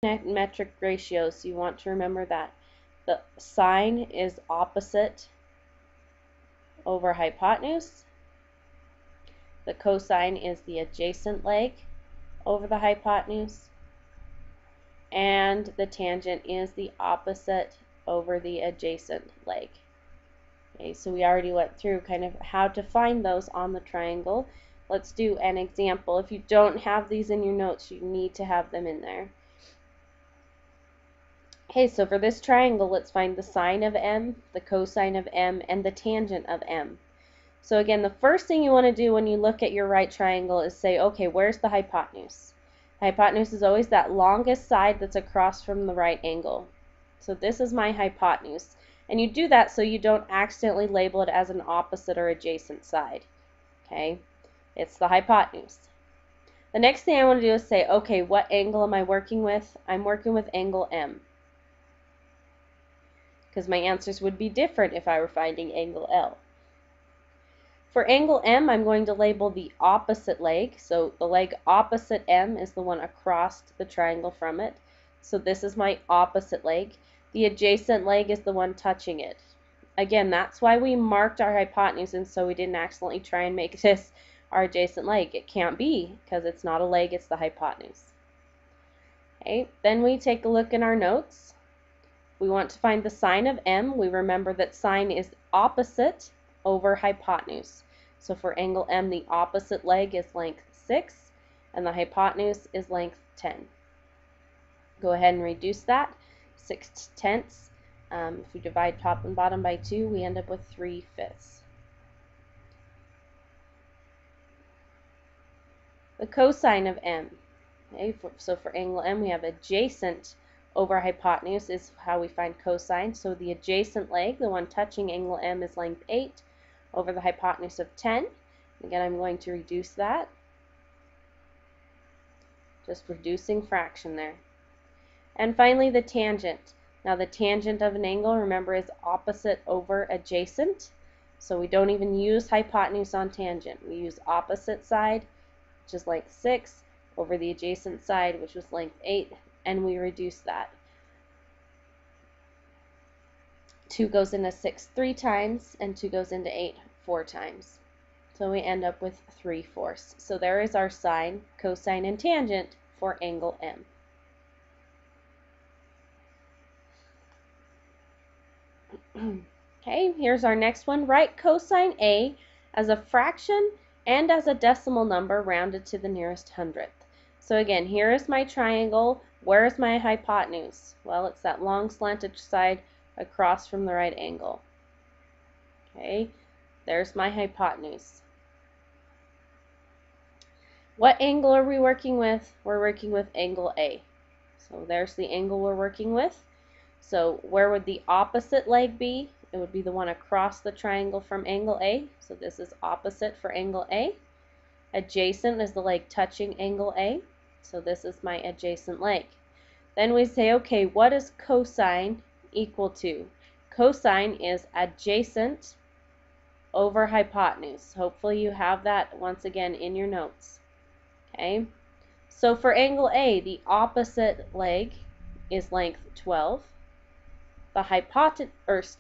Metric ratios, so you want to remember that the sine is opposite over hypotenuse. The cosine is the adjacent leg over the hypotenuse. And the tangent is the opposite over the adjacent leg. Okay, so we already went through kind of how to find those on the triangle. Let's do an example. If you don't have these in your notes, you need to have them in there. Okay, so for this triangle, let's find the sine of m, the cosine of m, and the tangent of m. So again, the first thing you want to do when you look at your right triangle is say, okay, where's the hypotenuse? The hypotenuse is always that longest side that's across from the right angle. So this is my hypotenuse. And you do that so you don't accidentally label it as an opposite or adjacent side. Okay, it's the hypotenuse. The next thing I want to do is say, okay, what angle am I working with? I'm working with angle M. Because my answers would be different if I were finding angle L. For angle M, I'm going to label the opposite leg. So the leg opposite M is the one across the triangle from it. So this is my opposite leg. The adjacent leg is the one touching it. Again, that's why we marked our hypotenuse, and so we didn't accidentally try and make this our adjacent leg. It can't be, because it's not a leg, it's the hypotenuse. Okay, then we take a look in our notes. We want to find the sine of M. We remember that sine is opposite over hypotenuse. So for angle M, the opposite leg is length 6, and the hypotenuse is length 10. Go ahead and reduce that. 6/10. If we divide top and bottom by 2, we end up with 3/5. The cosine of M. Okay, so for angle M, we have adjacent over hypotenuse is how we find cosine. So the adjacent leg, the one touching angle M, is length 8 over the hypotenuse of 10. Again, I'm going to reduce that. Just reducing fraction there. And finally, the tangent. Now the tangent of an angle, remember, is opposite over adjacent. So we don't even use hypotenuse on tangent. We use opposite side, which is length 6, over the adjacent side, which was length 8, and we reduce that. 2 goes into 6 3 times, and 2 goes into 8 4 times. So we end up with 3/4. So there is our sine, cosine, and tangent for angle M. Okay, here's our next one. Write cosine A as a fraction and as a decimal number rounded to the nearest hundredth. So again, here is my triangle. Where is my hypotenuse? Well, it's that long slanted side across from the right angle. Okay, there's my hypotenuse. What angle are we working with? We're working with angle A. So there's the angle we're working with. So where would the opposite leg be? It would be the one across the triangle from angle A. So this is opposite for angle A. Adjacent is the leg touching angle A. So this is my adjacent leg. Then we say, okay, what is cosine equal to? Cosine is adjacent over hypotenuse. Hopefully you have that once again in your notes. Okay. So for angle A, the opposite leg is length 12. The hypotenuse,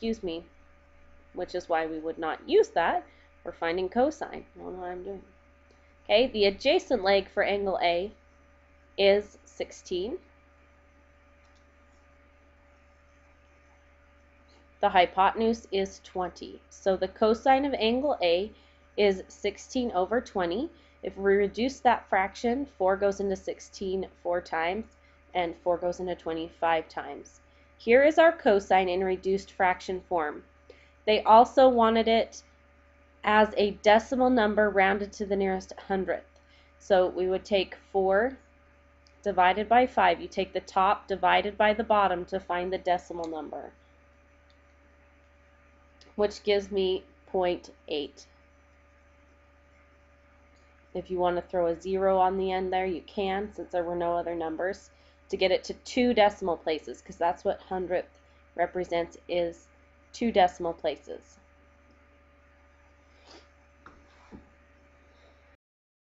which is why we would not use that. We're finding cosine. I don't know what I'm doing. Okay, the adjacent leg for angle A is 16. The hypotenuse is 20. So the cosine of angle A is 16 over 20. If we reduce that fraction, 4 goes into 16 4 times, and 4 goes into 25 times. Here is our cosine in reduced fraction form. They also wanted it as a decimal number rounded to the nearest hundredth. So we would take 4 divided by 5. You take the top divided by the bottom to find the decimal number, which gives me 0.8. If you want to throw a 0 on the end there, you can, since there were no other numbers, to get it to 2 decimal places, because that's what hundredth represents, is 2 decimal places.